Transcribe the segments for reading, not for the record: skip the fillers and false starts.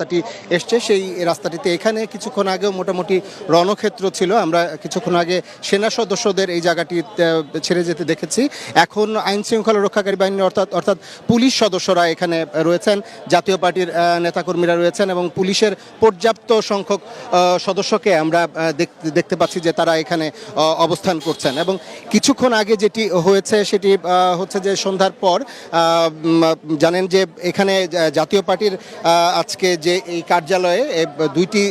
রাস্তাটি এসছে সেই রাস্তাটিতে এখানে কিছুক্ষণ আগেও মোটামুটি রণক্ষেত্র ছিল। আমরা কিছুক্ষণ আগে সেনা সদস্যদের এই জায়গাটি ছেড়ে যেতে দেখেছি। এখন আইন শৃঙ্খলা রক্ষাকারী বাহিনী অর্থাৎ পুলিশ সদস্যরা এখানে রয়েছেন, জাতীয় পার্টির নেতাকর্মীরা রয়েছেন এবং পুলিশের পর্যাপ্ত সংখ্যক সদস্যকে আমরা দেখতে পাচ্ছি যে তারা এখানে অবস্থান করছেন। এবং কিছুক্ষণ আগে যেটি হয়েছে সেটি হচ্ছে যে সন্ধ্যার পর জানেন যে এখানে জাতীয় পার্টির আজকে যে এই কার্যালয়ে দুইটি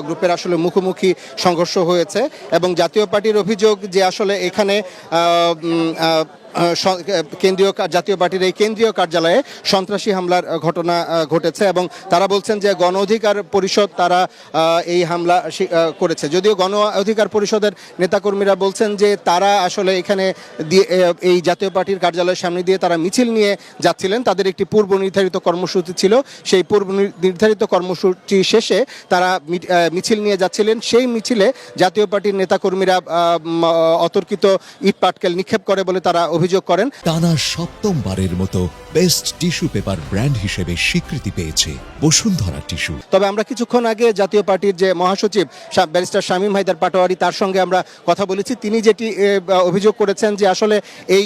গ্রুপের আসলে মুখোমুখি সংঘর্ষ হয়েছে এবং জাতীয় পার্টির অভিযোগ যে আসলে এখানে জাতীয় পার্টির এই কেন্দ্রীয় কার্যালয়ে সন্ত্রাসী হামলার ঘটনা ঘটেছে এবং তারা বলছেন যে গণ অধিকার পরিষদ তারা এই হামলা করেছে। যদিও গণ অধিকার পরিষদের নেতাকর্মীরা বলছেন যে তারা আসলে এখানে এই জাতীয় পার্টির কার্যালয়ের সামনে দিয়ে তারা মিছিল নিয়ে যাচ্ছিলেন, তাদের একটি পূর্ব নির্ধারিত কর্মসূচি ছিল। সেই পূর্ব নির্ধারিত কর্মসূচি শেষে তারা মিছিল নিয়ে যাচ্ছিলেন। সেই মিছিলে জাতীয় পার্টির নেতাকর্মীরা অতর্কিত ইট পাটকেল নিক্ষেপ করে বলে তারা অভিযোগ করেন। টানা সপ্তমবারের মতো বেস্ট টিস্যু পেপার ব্র্যান্ড হিসেবে স্বীকৃতি পেয়েছে বসুন্ধরা টিস্যু। তবে আমরা কিছুক্ষণ আগে জাতীয় পার্টির যে মহাসচিব ব্যারিস্টার শামীম হায়দার পাটোয়ারি তার সঙ্গে আমরা কথা বলেছি। তিনি যেটি অভিযোগ করেছেন যে আসলে এই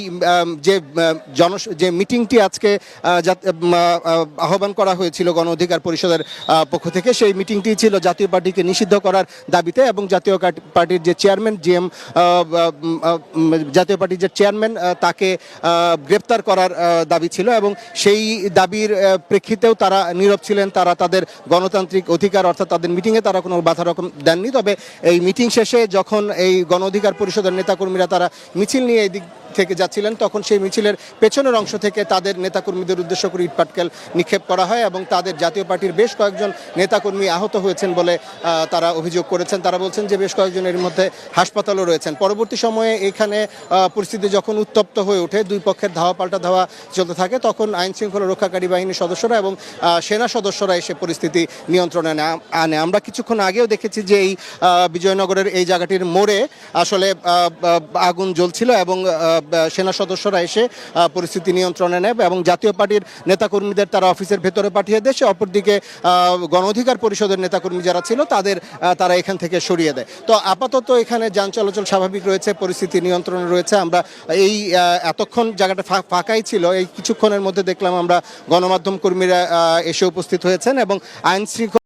যে মিটিংটি আজকে আহ্বান করা হয়েছিল গণ অধিকার পরিষদের পক্ষ থেকে, সেই মিটিংটি ছিল জাতীয় পার্টিকে নিষিদ্ধ করার দাবিতে এবং জাতীয় পার্টির যে চেয়ারম্যান জাতীয় পার্টির যে চেয়ারম্যান তাকে গ্রেপ্তার করার দাবি ছিল এবং সেই দাবির প্রেক্ষিতেও তারা নীরব ছিলেন। তারা তাদের গণতান্ত্রিক অধিকার অর্থাৎ তাদের মিটিংয়ে তারা কোনো বাধা রকম দেননি। তবে এই মিটিং শেষে যখন এই গণ অধিকার পরিষদের নেতাকর্মীরা তারা মিছিল নিয়ে এই দিক থেকে যাচ্ছিলেন তখন সেই মিছিলের পেছনের অংশ থেকে তাদের নেতাকর্মীদের উদ্দেশ্য করে ইটপাটকেল নিক্ষেপ করা হয় এবং তাদের জাতীয় পার্টির বেশ কয়েকজন নেতাকর্মী আহত হয়েছেন বলে তারা অভিযোগ করেছেন। তারা বলছেন যে বেশ কয়েকজনের মধ্যে হাসপাতালও রয়েছেন। পরবর্তী সময়ে এখানে পরিস্থিতি যখন উত্তপ্ত হয়ে ওঠে, দুই পক্ষের ধাওয়া পাল্টা ধাওয়া চলতে থাকে, তখন আইন শৃঙ্খলা রক্ষাকারী বাহিনীর সদস্যরা এবং সেনা সদস্যরা এসে পরিস্থিতি নিয়ন্ত্রণে আনে। আমরা কিছুক্ষণ আগেও দেখেছি যে এই বিজয়নগরের এই জায়গাটির মোড়ে আসলে আগুন জ্বলছিল এবং সেনা সদস্যরা এসে পরিস্থিতি নিয়ন্ত্রণে নেয় এবং জাতীয় পার্টির নেতাকর্মীদের তারা অফিসের ভেতরে পাঠিয়ে দেয়। অপরদিকে গণ অধিকার পরিষদের নেতাকর্মী যারা ছিল তারা এখান থেকে সরিয়ে দেয়। তো আপাতত এখানে যান চলাচল স্বাভাবিক রয়েছে, পরিস্থিতি নিয়ন্ত্রণে রয়েছে। আমরা এই এতক্ষণ জায়গাটা ফাঁকাই ছিল, এই কিছুক্ষণের মধ্যে দেখলাম আমরা গণমাধ্যম কর্মীরা এসে উপস্থিত হয়েছেন এবং আইন শৃঙ্খলা